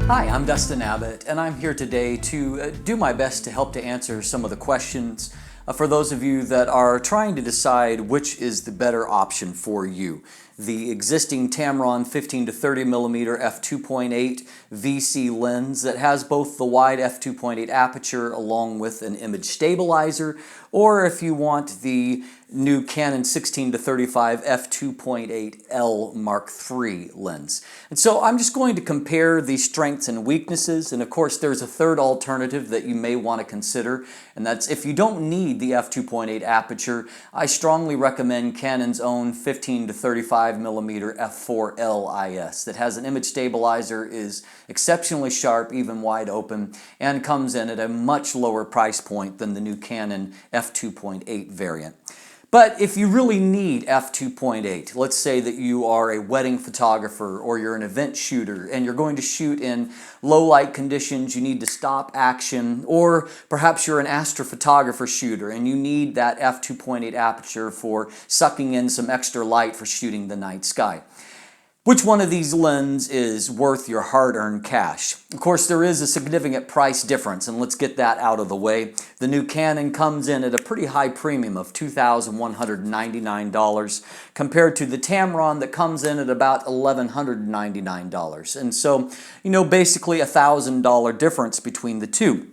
Hi, I'm Dustin Abbott, and I'm here today to do my best to help to answer some of the questions for those of you that are trying to decide which is the better option for you. The existing Tamron 15-30mm f2.8 VC lens that has both the wide f2.8 aperture along with an image stabilizer, or if you want the new Canon 16-35 f2.8L Mark III lens. And so I'm just going to compare the strengths and weaknesses, and of course there's a third alternative that you may want to consider, and that's if you don't need the f2.8 aperture, I strongly recommend Canon's own 15-35mm f4L IS that has an image stabilizer, is exceptionally sharp, even wide open, and comes in at a much lower price point than the new Canon f2.8 variant. But if you really need f2.8, let's say that you are a wedding photographer or you're an event shooter and you're going to shoot in low light conditions, you need to stop action, or perhaps you're an astrophotographer shooter and you need that f2.8 aperture for sucking in some extra light for shooting the night sky. Which one of these lenses is worth your hard-earned cash? Of course, there is a significant price difference, and let's get that out of the way. The new Canon comes in at a pretty high premium of $2,199 compared to the Tamron that comes in at about $1,199. And so, basically a $1,000 difference between the two.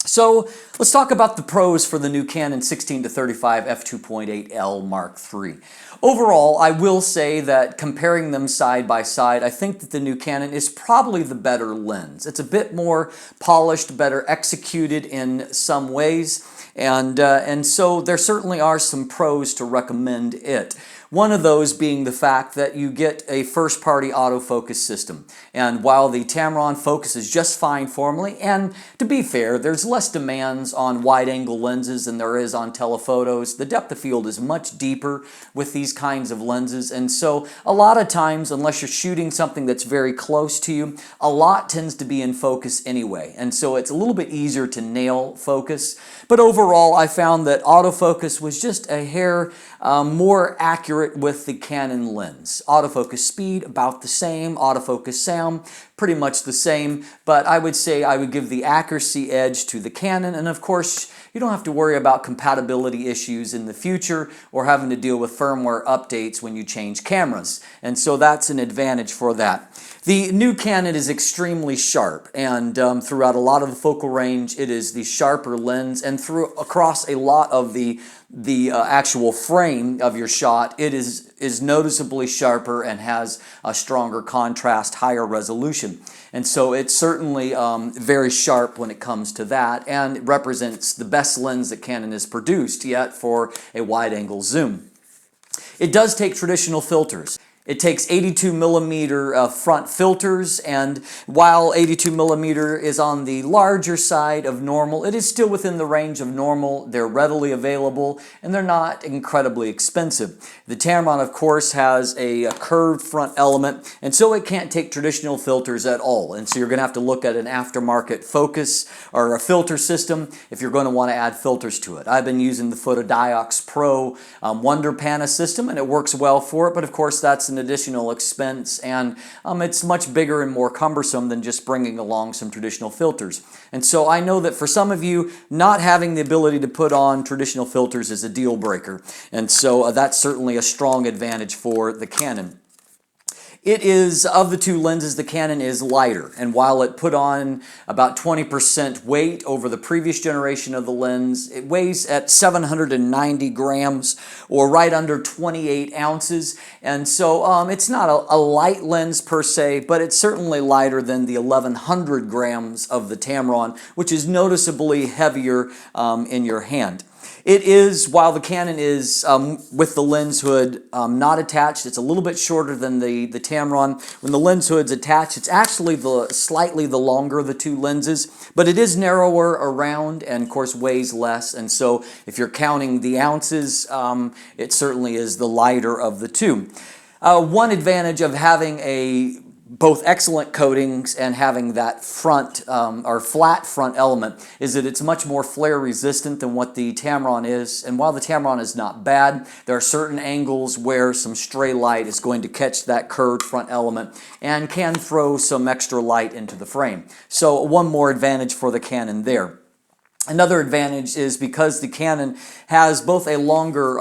So let's talk about the pros for the new Canon 16-35 f2.8L Mark III. Overall, I will say that comparing them side by side, I think that the new Canon is probably the better lens. It's a bit more polished, better executed in some ways, and so there certainly are some pros to recommend it. One of those being the fact that you get a first-party autofocus system. And while the Tamron focuses just fine formally, and to be fair, there's less demands on wide-angle lenses than there is on telephotos, the depth of field is much deeper with these kinds of lenses. And so a lot of times, unless you're shooting something that's very close to you, a lot tends to be in focus anyway. And so it's a little bit easier to nail focus. But overall, I found that autofocus was just a hair more accurate with the Canon lens. Autofocus speed, about the same. Autofocus sound, pretty much the same. But I would say I would give the accuracy edge to the Canon. And of course, you don't have to worry about compatibility issues in the future or having to deal with firmware updates when you change cameras. And so that's an advantage for that. The new Canon is extremely sharp, and throughout a lot of the focal range, it is the sharper lens, and across a lot of the actual frame of your shot, it is noticeably sharper and has a stronger contrast, higher resolution. And so it's certainly very sharp when it comes to that, and it represents the best lens that Canon has produced yet for a wide-angle zoom. It does take traditional filters. It takes 82mm front filters, and while 82mm is on the larger side of normal, it is still within the range of normal. They're readily available, and they're not incredibly expensive. The Tamron, of course, has a curved front element, and so it can't take traditional filters at all. And so you're going to have to look at an aftermarket focus or a filter system if you're going to want to add filters to it. I've been using the Photodiox Pro Wonder Pana system, and it works well for it, but of course that's an additional expense, and it's much bigger and more cumbersome than just bringing along some traditional filters. And so I know that for some of you, not having the ability to put on traditional filters is a deal breaker, and so that's certainly a strong advantage for the Canon. It is, of the two lenses, the Canon is lighter, and while it put on about 20% weight over the previous generation of the lens, it weighs at 790 grams, or right under 28 ounces, and so it's not a light lens per se, but it's certainly lighter than the 1100 grams of the Tamron, which is noticeably heavier in your hand. It is, while the Canon is with the lens hood not attached, it's a little bit shorter than the Tamron. When the lens hood's attached, it's actually slightly the longer of the two lenses, but it is narrower around and, of course, weighs less. And so if you're counting the ounces, it certainly is the lighter of the two. One advantage of having a both excellent coatings and having that front or flat front element is that it's much more flare resistant than what the Tamron is. And while the Tamron is not bad, there are certain angles where some stray light is going to catch that curved front element and can throw some extra light into the frame. So one more advantage for the Canon there. Another advantage is because the Canon has both a longer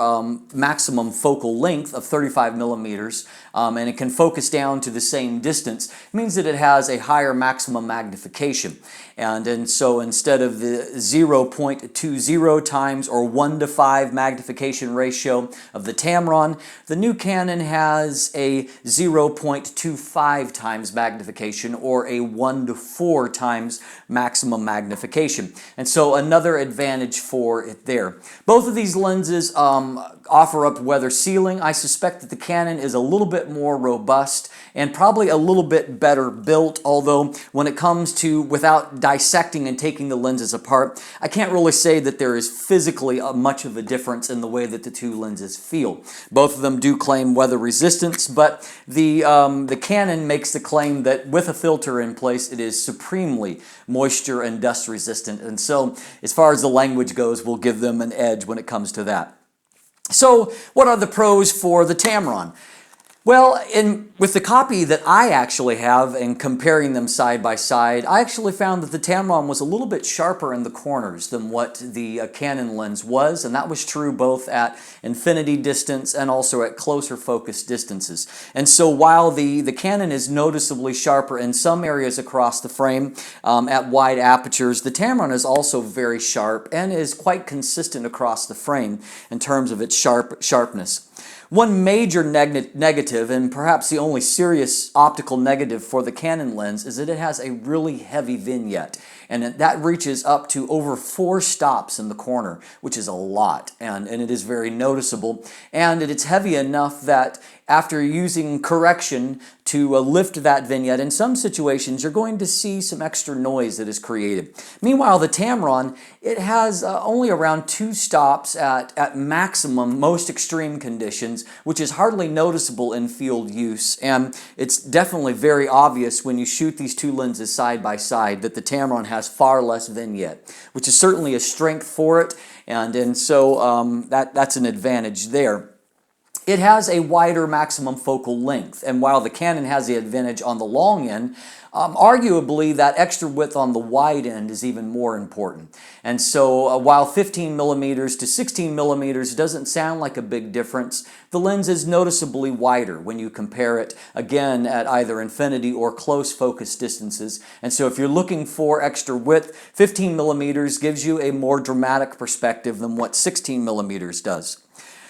maximum focal length of 35 millimeters and it can focus down to the same distance, it means that it has a higher maximum magnification. And so instead of the 0.20 times or 1:5 magnification ratio of the Tamron, the new Canon has a 0.25 times magnification or a 1:4 times maximum magnification. And so another advantage for it there. Both of these lenses offer up weather sealing. I suspect that the Canon is a little bit more robust and probably a little bit better built, although when it comes to without dissecting and taking the lenses apart, I can't really say that there is physically much of a difference in the way that the two lenses feel. Both of them do claim weather resistance, but the Canon makes the claim that with a filter in place, it is supremely moisture and dust resistant. And so as far as the language goes, we'll give them an edge when it comes to that. So what are the pros for the Tamron? Well, with the copy that I actually have and comparing them side by side, I actually found that the Tamron was a little bit sharper in the corners than what the Canon lens was, and that was true both at infinity distance and also at closer focus distances. And so while the Canon is noticeably sharper in some areas across the frame at wide apertures, the Tamron is also very sharp and is quite consistent across the frame in terms of its sharpness. One major negative, and perhaps the only serious optical negative for the Canon lens, is that it has a really heavy vignette. And that reaches up to over 4 stops in the corner, which is a lot, and it is very noticeable. And it's heavy enough that after using correction to lift that vignette, in some situations you're going to see some extra noise that is created. Meanwhile, the Tamron, it has only around 2 stops at maximum, most extreme conditions, which is hardly noticeable in field use. And it's definitely very obvious when you shoot these two lenses side by side that the Tamron has far less vignette, which is certainly a strength for it, and so that's an advantage there. It has a wider maximum focal length, and while the Canon has the advantage on the long end, arguably that extra width on the wide end is even more important. And so while 15 millimeters to 16 millimeters doesn't sound like a big difference, the lens is noticeably wider when you compare it again at either infinity or close focus distances. And so if you're looking for extra width, 15 millimeters gives you a more dramatic perspective than what 16 millimeters does.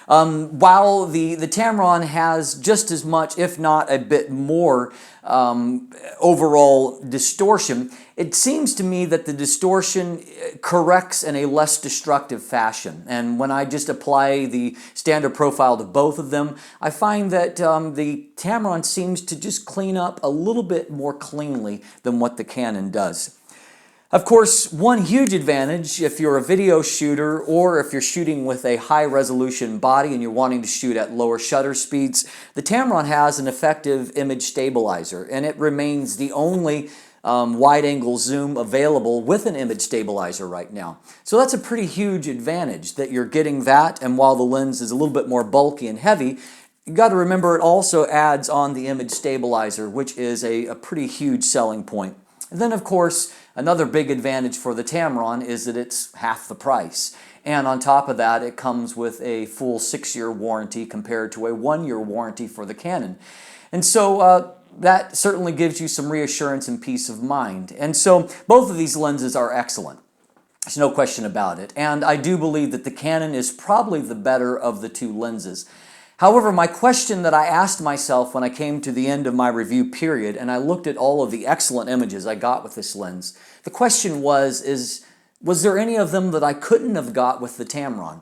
While the Tamron has just as much, if not a bit more, overall distortion, it seems to me that the distortion corrects in a less destructive fashion. And when I just apply the standard profile to both of them, I find that the Tamron seems to just clean up a little bit more cleanly than what the Canon does. Of course, one huge advantage if you're a video shooter or if you're shooting with a high resolution body and you're wanting to shoot at lower shutter speeds, the Tamron has an effective image stabilizer, and it remains the only wide-angle zoom available with an image stabilizer right now. So that's a pretty huge advantage that you're getting that, and while the lens is a little bit more bulky and heavy, you've got to remember it also adds on the image stabilizer, which is a pretty huge selling point. And then, of course, another big advantage for the Tamron is that it's half the price. And on top of that, it comes with a full 6-year warranty compared to a 1-year warranty for the Canon. And so that certainly gives you some reassurance and peace of mind. And so both of these lenses are excellent. There's no question about it. And I do believe that the Canon is probably the better of the two lenses. However, my question that I asked myself when I came to the end of my review period and I looked at all of the excellent images I got with this lens, the question was there any of them that I couldn't have got with the Tamron?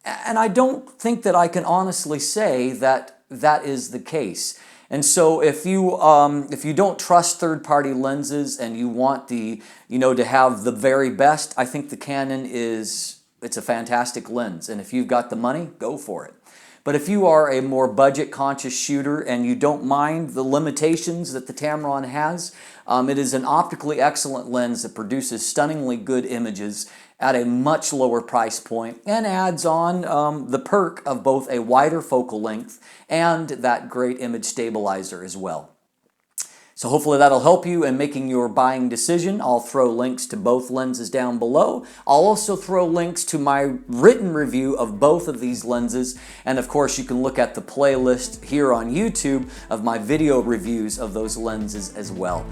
And I don't think that I can honestly say that that is the case. And so if you don't trust third-party lenses and you want to have the very best, I think the Canon it's a fantastic lens. And if you've got the money, go for it. But if you are a more budget-conscious shooter and you don't mind the limitations that the Tamron has, it is an optically excellent lens that produces stunningly good images at a much lower price point and adds on the perk of both a wider focal length and that great image stabilizer as well. So hopefully that'll help you in making your buying decision. I'll throw links to both lenses down below. I'll also throw links to my written review of both of these lenses. And of course, you can look at the playlist here on YouTube of my video reviews of those lenses as well.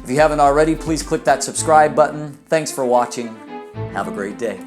If you haven't already, please click that subscribe button. Thanks for watching. Have a great day.